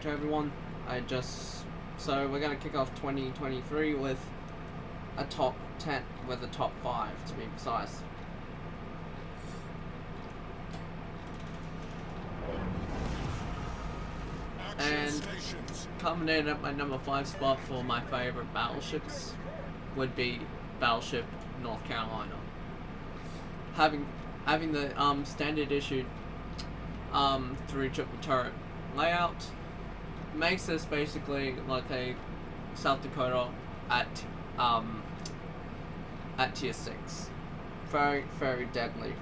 to everyone. So we're gonna kick off 2023 with a top 10, with a top 5 to be precise. And coming in at my number 5 spot for my favorite battleships would be Battleship North Carolina. Having the standard issued 3 triple turret layout makes this basically like a South Dakota at tier 6. Very, very deadly.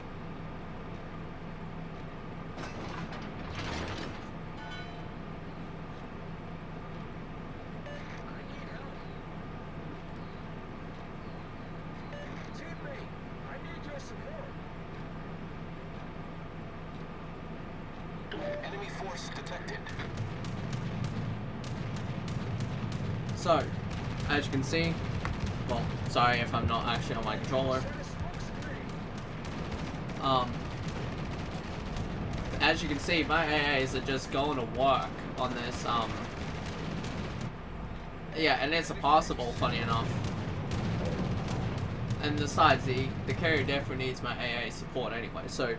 Enemy force detected. So, as you can see, well, sorry if I'm not actually on my controller. As you can see, my AAs are just going to work on this, yeah, and it's a possible, funny enough. And besides, the carrier definitely needs my AA support anyway, so,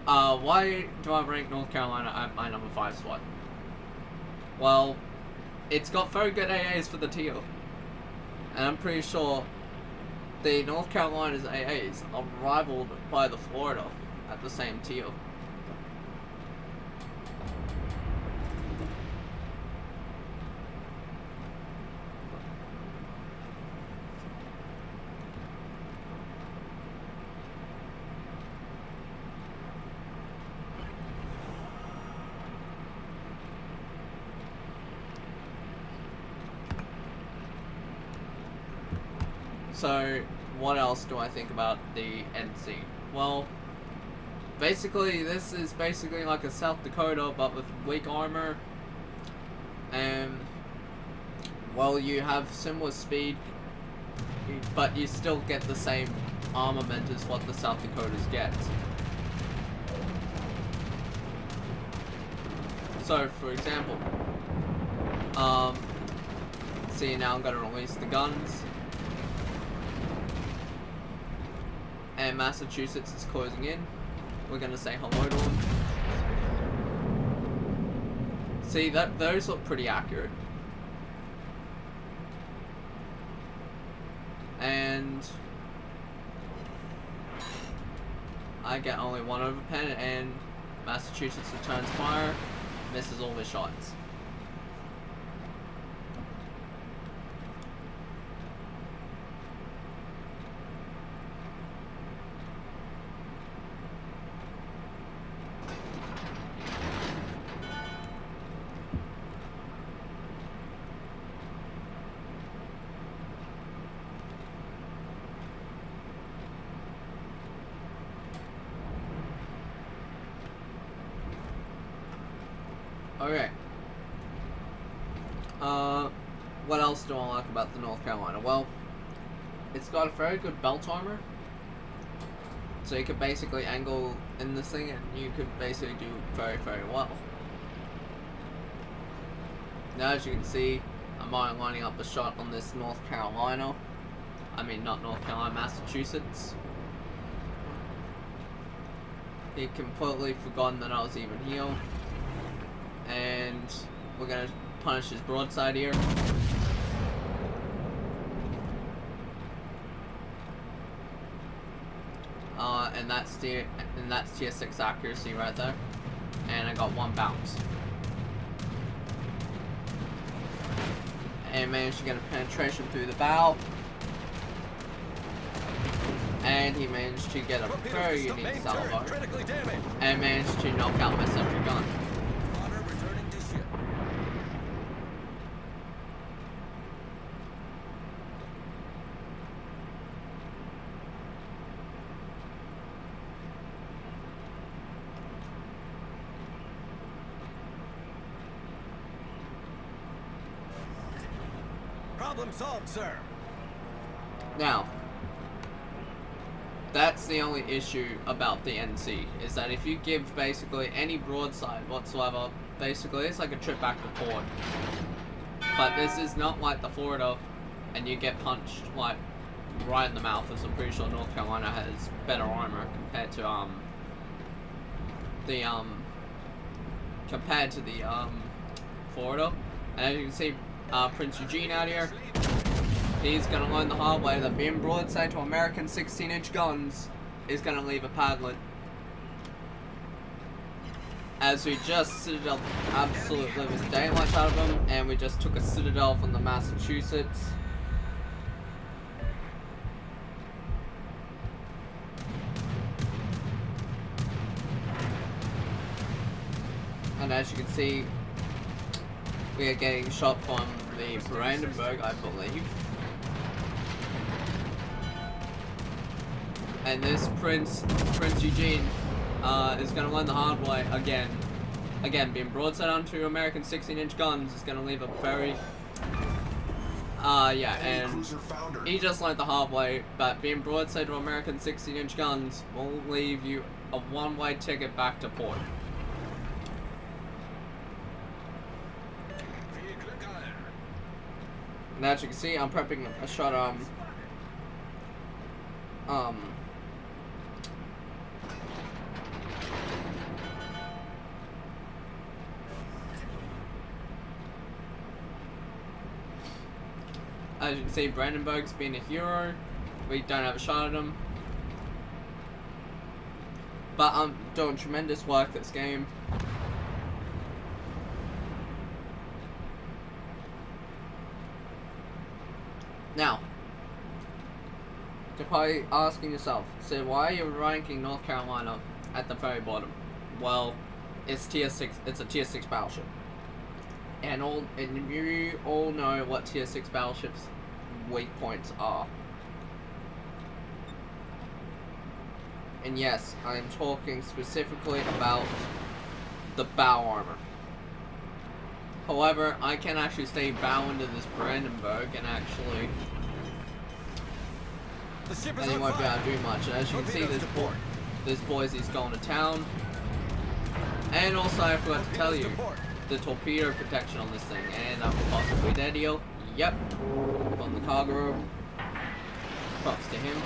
why do I rank North Carolina at my number 5 spot? Well, it's got very good AAs for the tier. And I'm pretty sure the North Carolina's AAs are rivaled by the Florida at the same tier. So, what else do I think about the NC? Well, basically, this is basically like a South Dakota, but with weak armor. And, well, you have similar speed, but you still get the same armament as what the South Dakotas get. So, for example, see, now I'm going to release the guns. And Massachusetts is closing in. We're gonna say hello to them. See, those look pretty accurate. And I get only 1 overpen, and Massachusetts returns fire, misses all their shots. Okay. What else do I like about the North Carolina? Well, it's got a very good belt armor. So you could basically angle in this thing and you could basically do very, very well. Now, as you can see, I'm lining up a shot on this North Carolina. I mean, not North Carolina, Massachusetts. He completely forgotten that I was even here. And we're gonna punish his broadside here. And that's tier 6 accuracy right there. And I got 1 bounce. And managed to get a penetration through the bow. And he managed to get a very unique salvo. And managed to knock out my sentry gun. Problem solved, sir. Now, That's the only issue about the NC, is that if you give basically any broadside whatsoever, basically it's like a trip back to port. But this is not like the Florida, and you get punched like right in the mouth, as I'm pretty sure North Carolina has better armor compared to the Florida. And as you can see, Prince Eugene out here, he's gonna learn the hard way that being broadside to American 16-inch guns is gonna leave a padlet. As we just Citadel absolutely was daylight out of them, and we just took a Citadel from the Massachusetts. And as you can see, we are getting shot from the Brandenburg, I believe. And this Prince Eugene is going to learn the hard way again. Again, being broadside onto American 16-inch guns is going to leave a very... yeah, and he just learned the hard way, but being broadside to American 16-inch guns will leave you a one-way ticket back to port. And as you can see, I'm prepping a shot as you can see, Brandenburg's being a hero. We don't have a shot at him. But I'm doing tremendous work this game. Now, you're probably asking yourself, so why are you ranking North Carolina at the very bottom? Well, it's tier 6, it's a tier 6 battleship. And you all know what tier 6 battleships' weak points are. And yes, I am talking specifically about the bow armor. However, I can actually stay bow into this Brandenburg and actually... and he won't be able to do much. And as you can see, this Boise's going to town. And also, I forgot to tell you, the torpedo protection on this thing. And I'm possibly dead here. Yep. On the cargo. Props to him.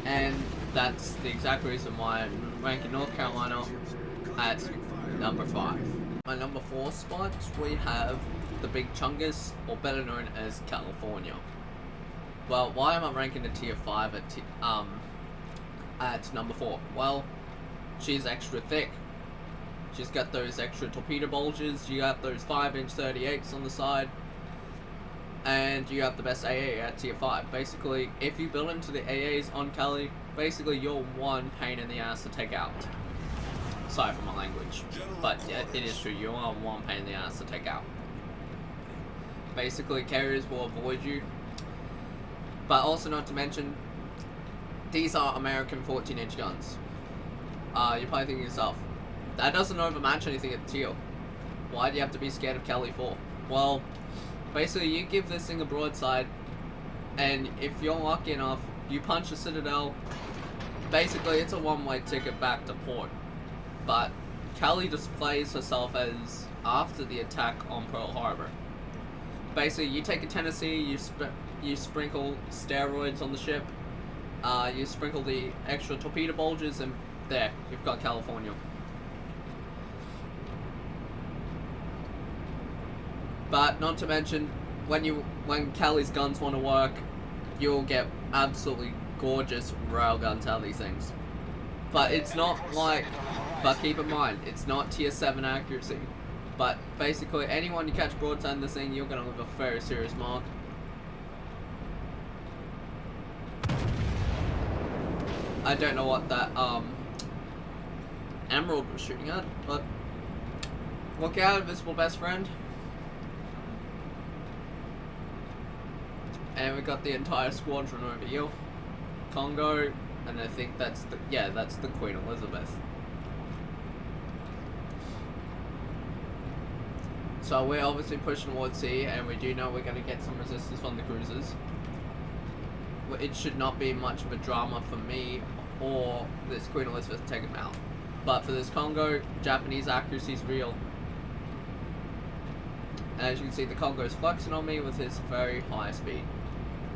And that's the exact reason why I'm ranking North Carolina at number 5. My number 4 spot, we have the Big Chungus, or better known as California. Well, why am I ranking the tier 5 at number 4? Well, she's extra thick. She's got those extra torpedo bulges, you got those 5-inch 38s on the side, and you have the best AA at tier 5. Basically, if you build into the AAs on Cali, basically you're one pain in the ass to take out. Sorry for my language, but yeah, it is true, you are one pain in the ass to take out. Basically, carriers will avoid you, but also not to mention, these are American 14-inch guns. You're probably thinking to yourself, that doesn't overmatch anything at the tier. Why do you have to be scared of Cali 4? Well, basically, you give this thing a broadside, and if you're lucky enough, you punch a Citadel, basically it's a one-way ticket back to port. But Cali displays herself as after the attack on Pearl Harbor. Basically, you take a Tennessee, you sprinkle steroids on the ship, you sprinkle the extra torpedo bulges, and there, you've got California. But not to mention, when Cali's guns want to work, you'll get absolutely gorgeous railguns out of these things. But it's not like, but keep in mind, it's not tier 7 accuracy. But basically, anyone you catch broadside in this thing, you're gonna leave a very serious mark. I don't know what that Emerald was shooting at, but look out, invisible best friend. And we got the entire squadron over here. Congo, and I think that's the Queen Elizabeth. So we're obviously pushing towards sea, and we do know we're going to get some resistance from the cruisers. It should not be much of a drama for me or this Queen Elizabeth to take them out. But for this Congo, Japanese accuracy is real. And as you can see, the Congo is flexing on me with his very high speed.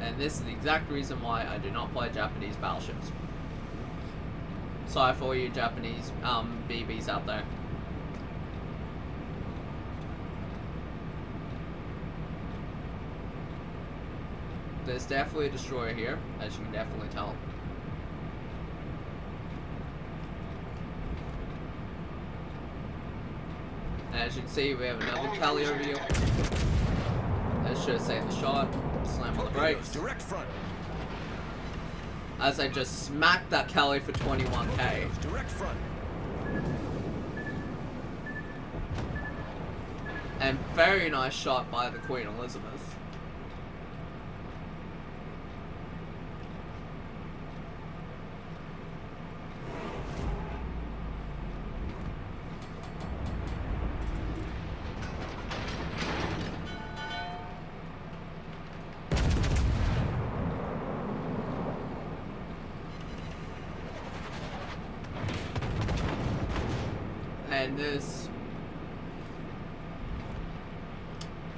And this is the exact reason why I do not play Japanese battleships. Sorry for you Japanese BBs out there. There's definitely a destroyer here, as you can definitely tell. And as you can see, we have another Cali over here. That should have saved the shot. Slam on the brakes. Direct front. As I just smacked that Cali for 21k. Direct front. And very nice shot by the Queen Elizabeth.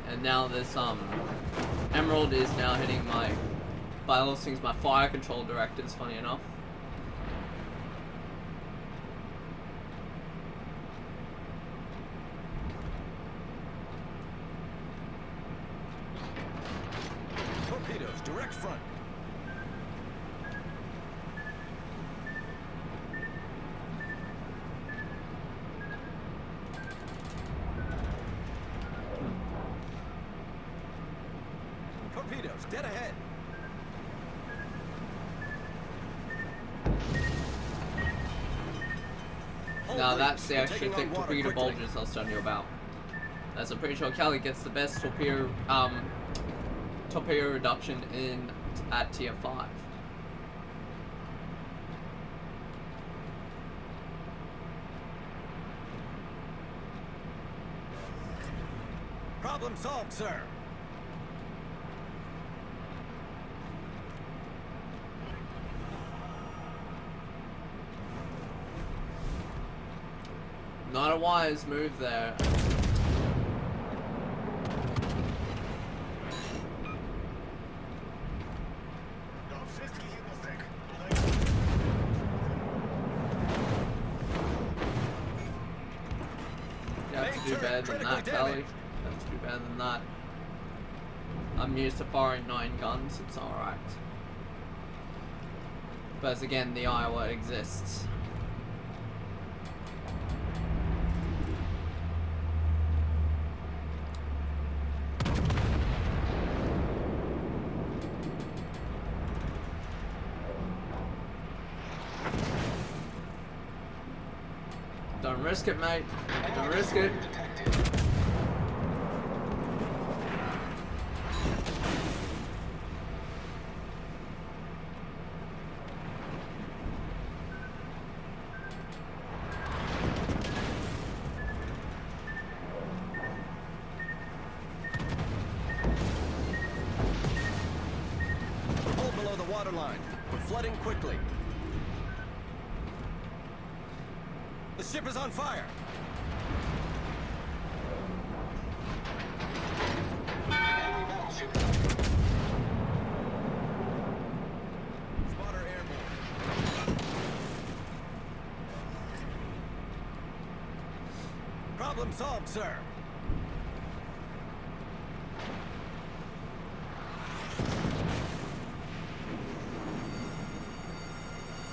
And now this Emerald is now hitting my, by all those things, my fire control directives, funny enough. Torpedoes, direct front. Torpedoes, dead ahead. Now that's the extra thick torpedo bulges I was telling you about. As I'm pretty sure Cali gets the best torpedo reduction in at tier 5. Problem solved, sir. Not a wise move there. You have to do better than that, Kelly. You have to do better than that. I'm used to firing 9 guns, it's alright. But again, the Iowa exists. Don't risk it, mate. Don't risk it. Hold below the waterline. We're flooding quickly. The ship is on fire. Enemy battleship. Spotter airborne. Problem solved, sir.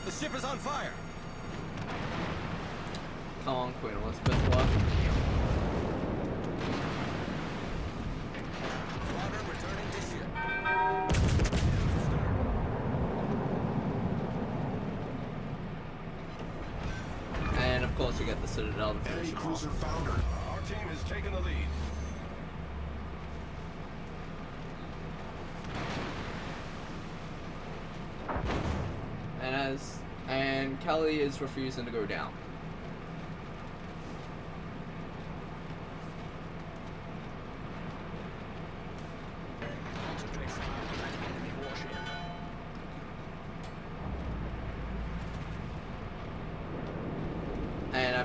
The ship is on fire. Come on, Queen Elizabeth, what? Water returning to ship. And of course you get the Citadel to finish Enemy him cruiser off. foundered. Our team has taken the lead. And Kelly is refusing to go down.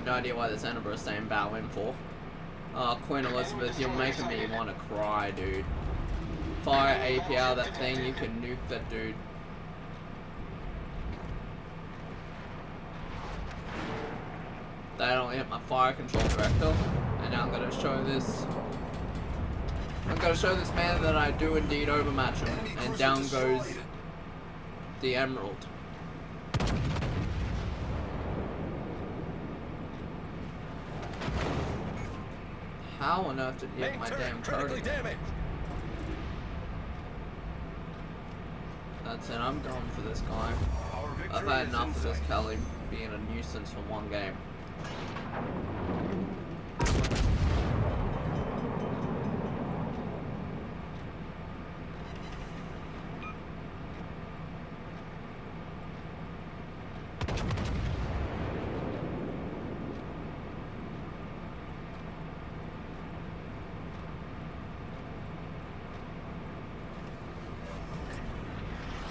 have no idea why this Edinburgh is saying bow in for. Queen Elizabeth, you're making me want to cry, dude. Fire AP out of that thing, you can nuke that dude. That only hit my fire control director, and now I'm gonna show this. I'm gonna show this man that I do indeed overmatch him, and down goes the Emerald. How on earth did he hit my damn turret? That's it, I'm going for this guy. I've had enough of this Kelly being a nuisance for one game.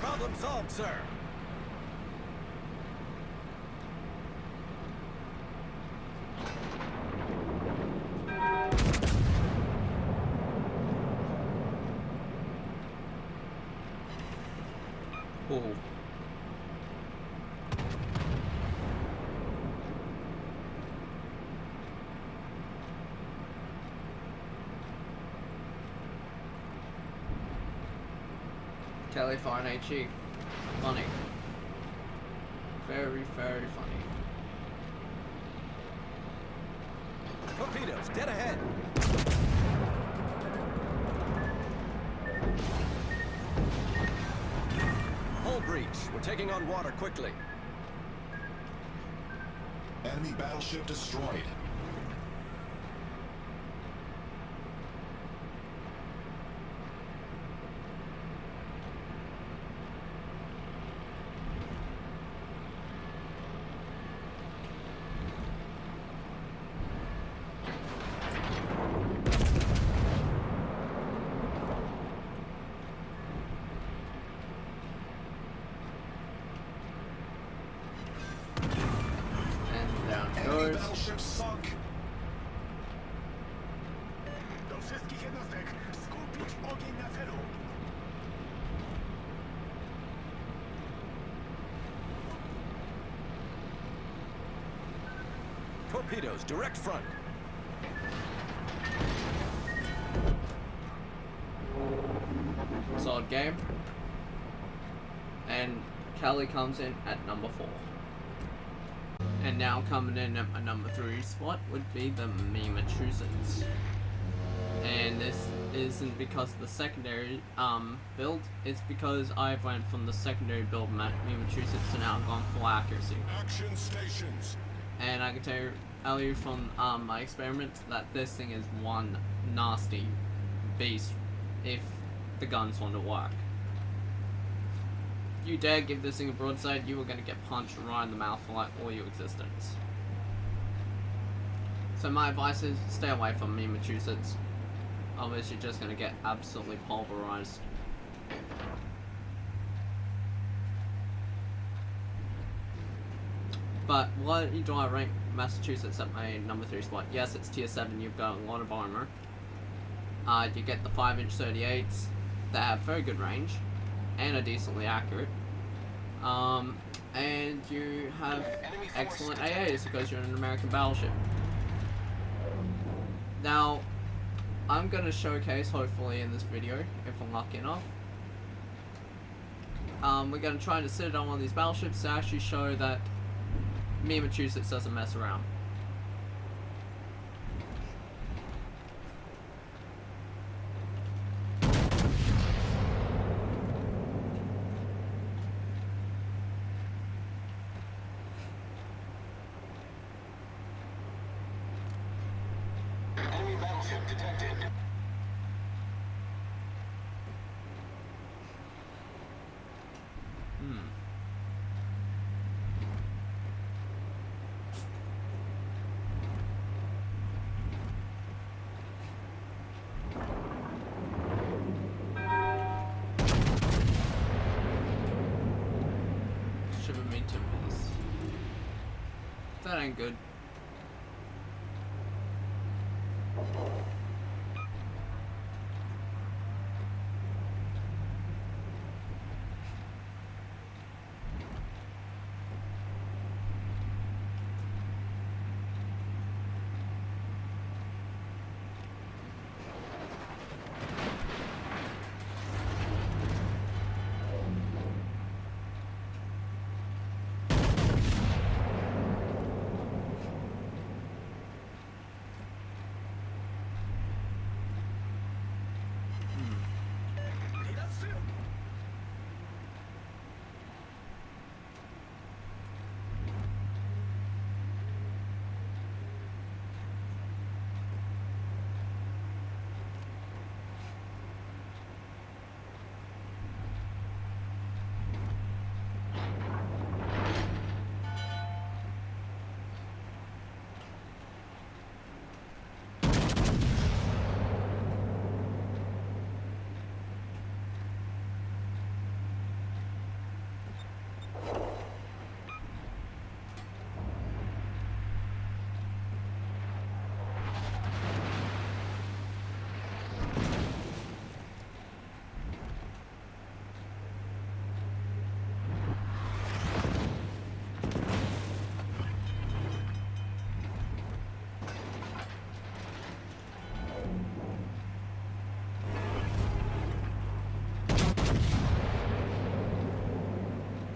Problem solved, sir. Ooh. Kelly fine HE. Funny. Very, very funny. Torpedoes, dead ahead. Hull breach. We're taking on water quickly. Enemy battleship destroyed. Enemy battleship sunk. Do wszystkich jednostek skupić ogień na celu. Torpedoes, direct front. Solid game. And Kelly comes in at number 4. And now coming in at my number 3 spot would be the Massachusetts. And this isn't because of the secondary build, it's because I've went from the secondary build Massachusetts to now gone full accuracy. Action stations. And I can tell you from my experiments that this thing is one nasty beast if the guns want to work. You dare give this thing a broadside, you are going to get punched right in the mouth for like all your existence. So my advice is stay away from me, Massachusetts. Otherwise you're just going to get absolutely pulverized. But why do I rank Massachusetts at my number 3 spot? Yes, it's tier 7, you've got a lot of armor. You get the 5-inch 38s that have very good range and are decently accurate. And you have excellent AAs because you're in an American battleship. Now, I'm going to showcase, hopefully in this video, if I'm lucky enough. We're going to try to sit on one of these battleships to actually show that me, Massachusetts, doesn't mess around. Enemy battleship detected. Should have been 2 minutes. That ain't good.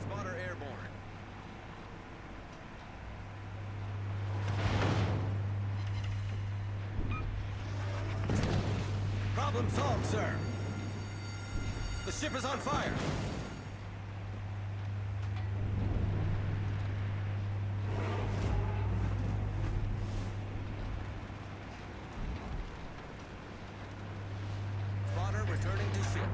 Spotter airborne. Problem solved, sir. The ship is on fire. Spotter returning to ship.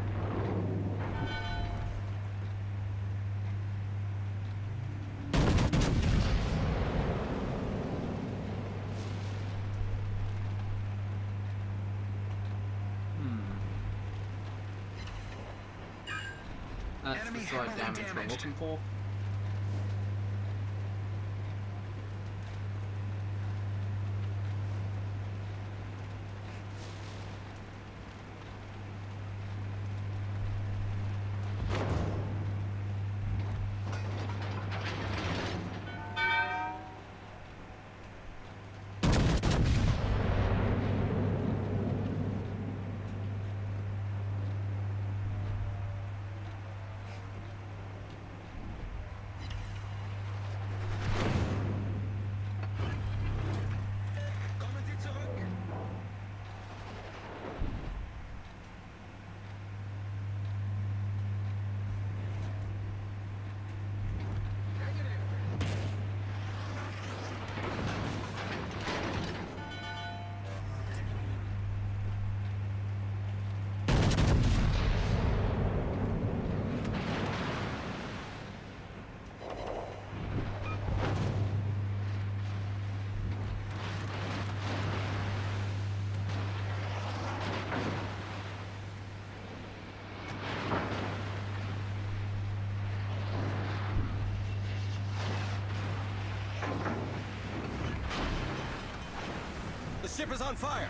That's Enemy the slight heavily damage we're damaged. looking for. Kommen Sie zurück! The ship is on fire.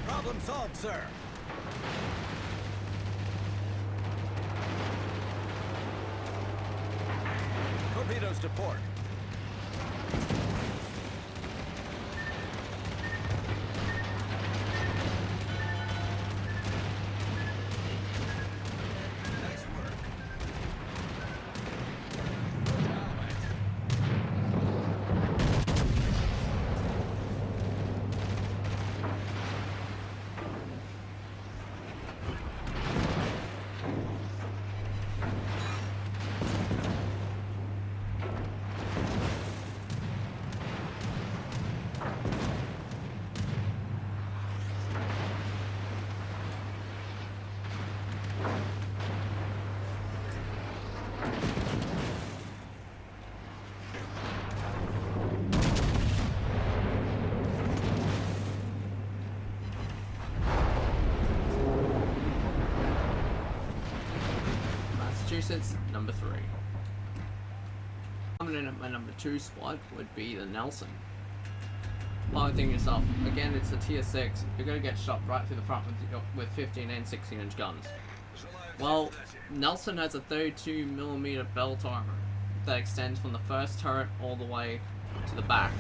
Problem solved, sir. Torpedoes to port. Nice work. sits number 3. Coming in at my number 2 spot would be the Nelson. Probably thinking to yourself, again, it's a tier 6. You're going to get shot right through the front with 15 and 16-inch guns. Well, Nelson has a 32mm belt armor that extends from the first turret all the way to the back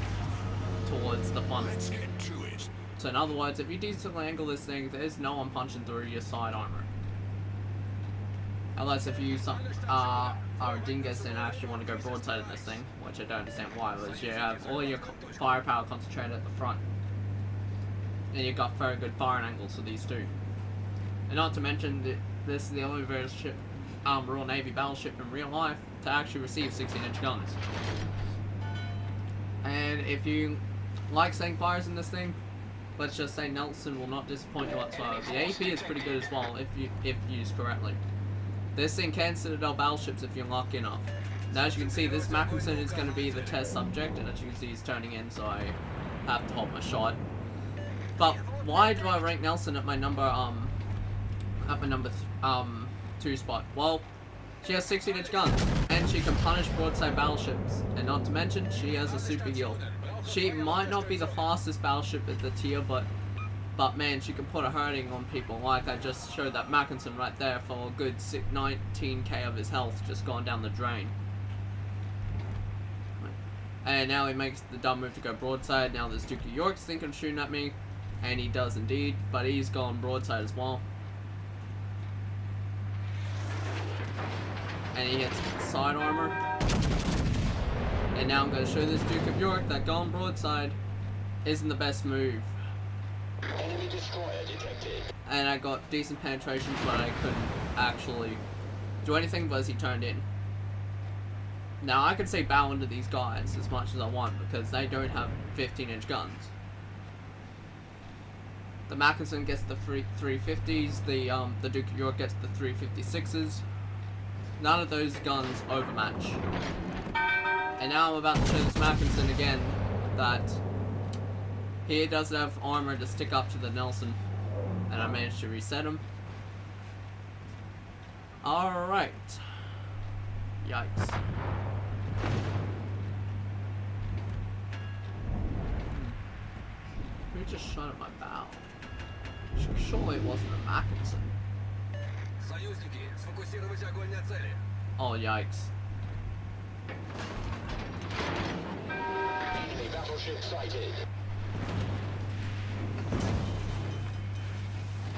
towards the funnel. Let's get to it. So in other words, if you decently angle this thing, there's no one punching through your side armor. Unless if you are a dingus and actually want to go broadside in this thing, which I don't understand why, was you have all your firepower concentrated at the front. And you've got very good firing angles for these two. And not to mention that this is the only Royal Navy battleship in real life to actually receive 16-inch guns. And if you like setting fires in this thing, let's just say Nelson will not disappoint you whatsoever. The AP is pretty good as well if used correctly. This thing can Citadel battleships if you're lucky enough. Now as you can see, this Mackinson is going to be the test subject, and as you can see he's turning in, so I have to hold my shot. But why do I rank Nelson at my number 2 spot? Well, she has 16-inch guns, and she can punish broadside battleships, and not to mention, she has a super heal. She might not be the fastest battleship at the tier, but man, she can put a hurting on people. Like I just showed that Mackinson right there for a good 19k of his health just gone down the drain. And now he makes the dumb move to go broadside. Now this Duke of York's thinking of shooting at me, and he does indeed, but he's gone broadside as well. And he hits side armor. And now I'm going to show this Duke of York that going broadside isn't the best move. Enemy destroyer detected. And I got decent penetrations, but I couldn't actually do anything because he turned in. Now I can say bow into these guys as much as I want because they don't have 15-inch guns. The Mackinson gets the 350s, the Duke of York gets the 356s. None of those guns overmatch. And now I'm about to show this Mackinson again that he doesn't have armor to stick up to the Nelson, and I managed to reset him. Alright. Yikes. Who just shot at my bow? Surely it wasn't a Mackinson. Oh, yikes. Enemy battleship sighted.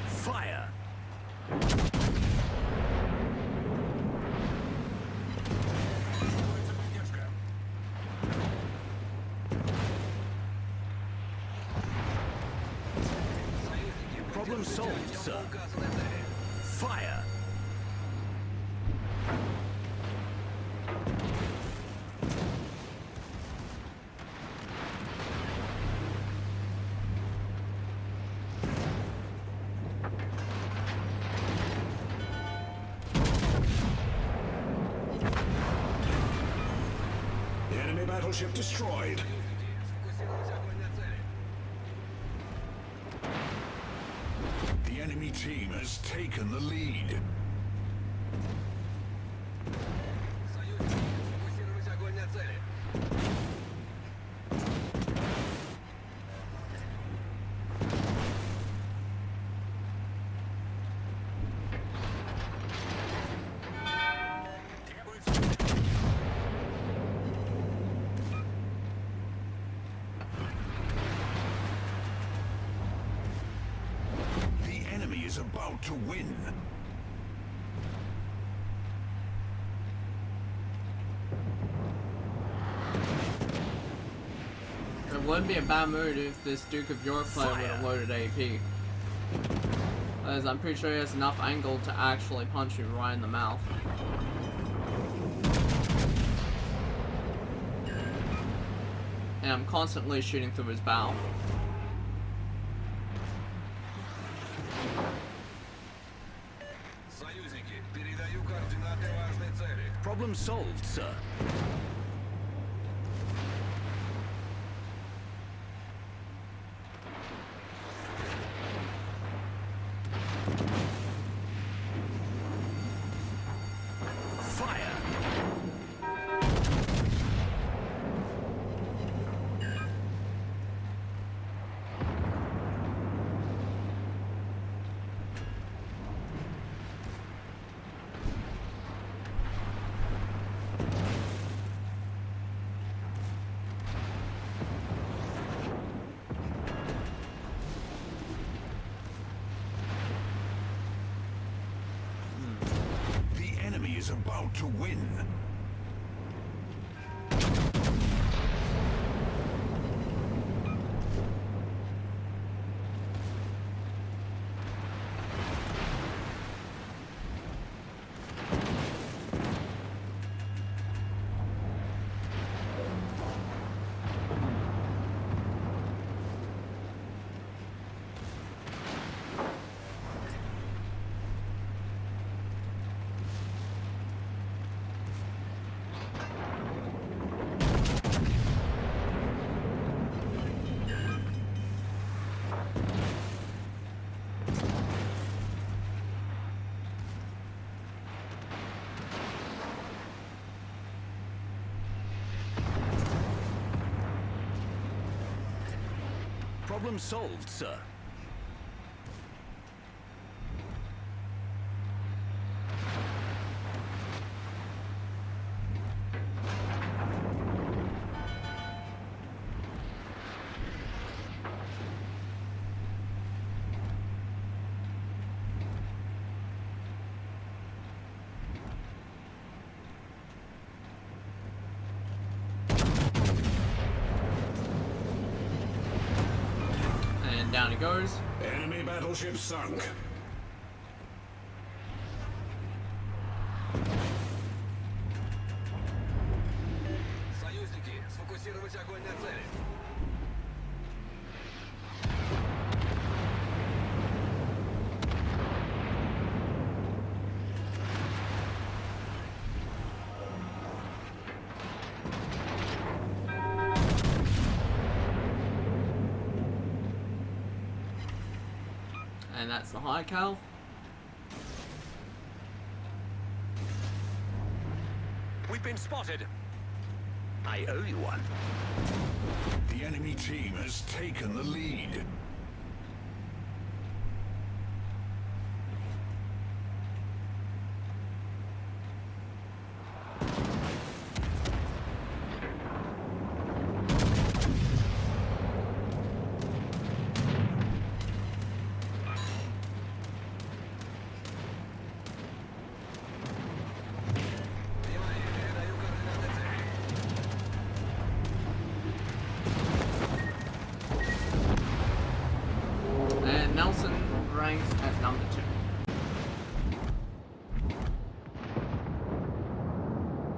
Fire! Problem solved, sir. Fire! Enemy battleship destroyed. The enemy team has taken the lead. The enemy is about to win. It wouldn't be a bad move if this Duke of York player would have loaded AP. As I'm pretty sure he has enough angle to actually punch you right in the mouth. And I'm constantly shooting through his bow. Problem solved, sir. is about to win. Problem solved, sir. And down it goes. Enemy battleship sunk. Союзники, сфокусировать огонь на цели. And that's the high cal. We've been spotted. I owe you one. The enemy team has taken the lead. And Nelson ranks at number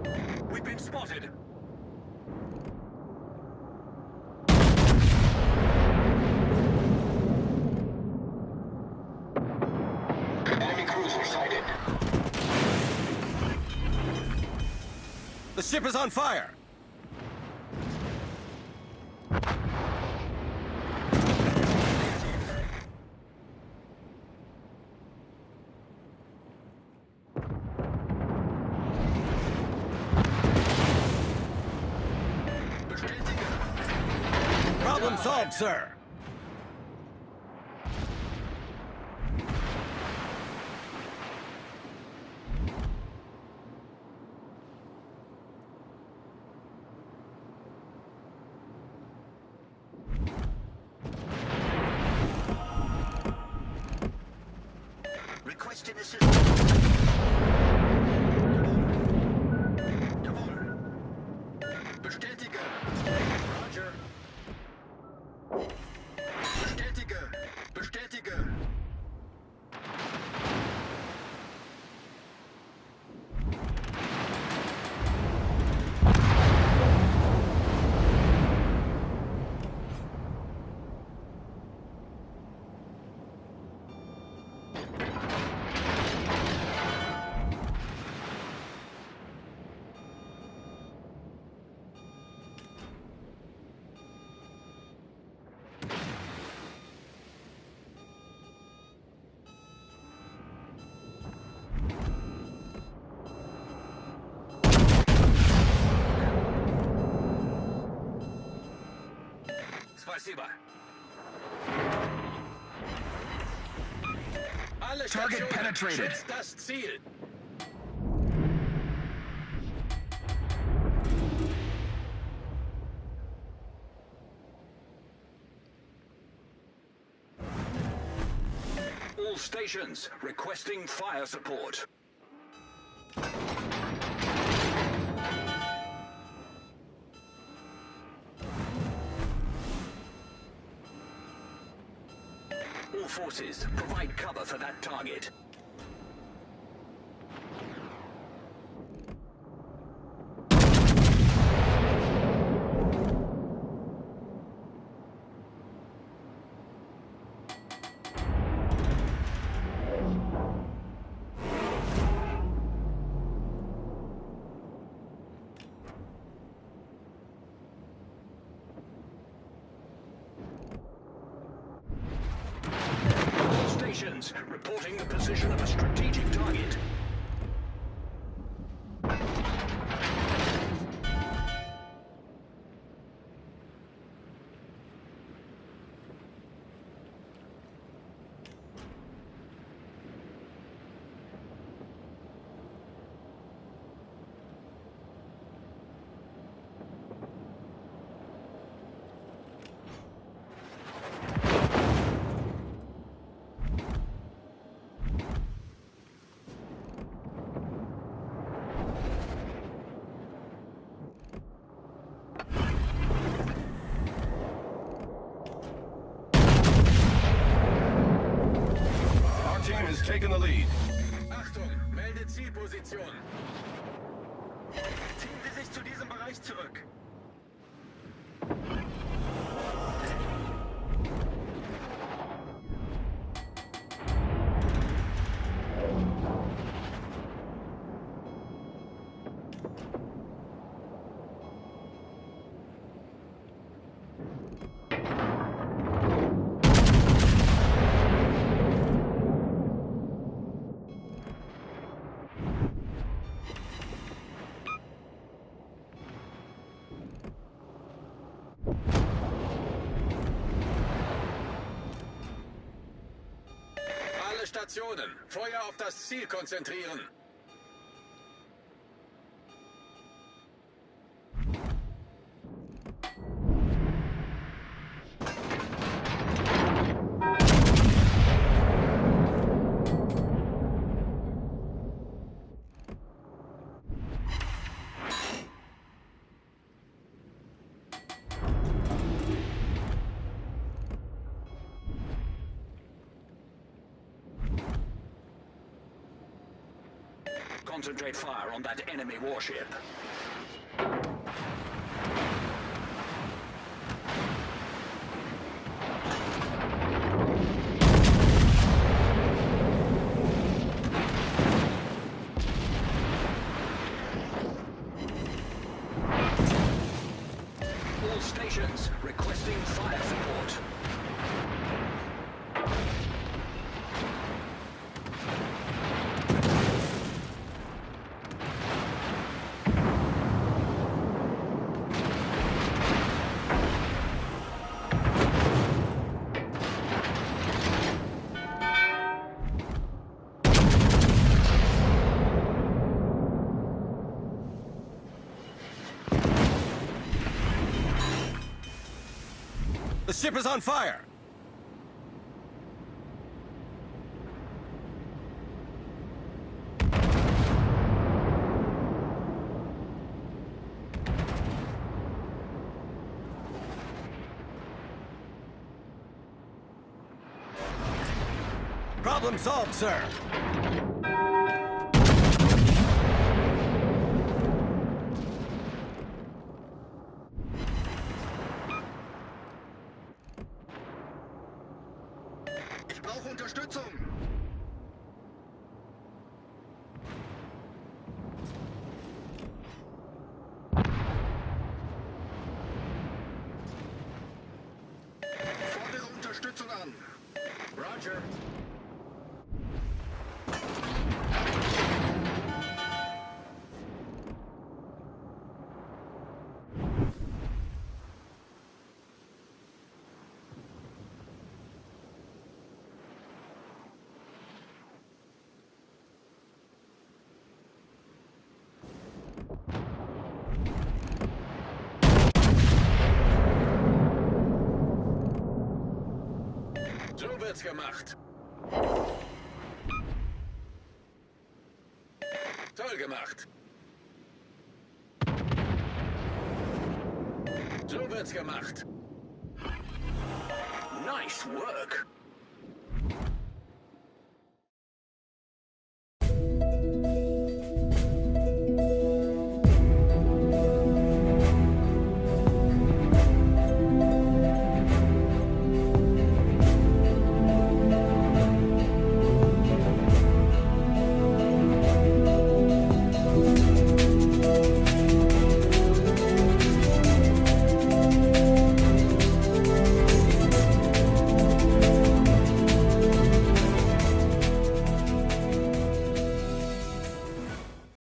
2. We've been spotted. Enemy cruiser sighted. The ship is on fire. Problem solved, sir. Requesting assistance. Bestätige. Roger. Bestätige. Bestätige. Спасибо. Target penetrated. Schützt das Ziel. All stations requesting fire support. forces. Provide cover for that target. Stations, reporting the position of a strategic target. Our team has taken the lead. Achtung, melde Zielposition. Ziehen Sie sich zu diesem Bereich zurück. Alle Stationen, Feuer auf das Ziel konzentrieren. Concentrate fire on that enemy warship. All stations requesting fire support. The ship is on fire. Problem solved, sir. Ich brauche Unterstützung. Fordere Unterstützung an. Roger. So wird's gemacht. Toll gemacht. So wird's gemacht. Nice work.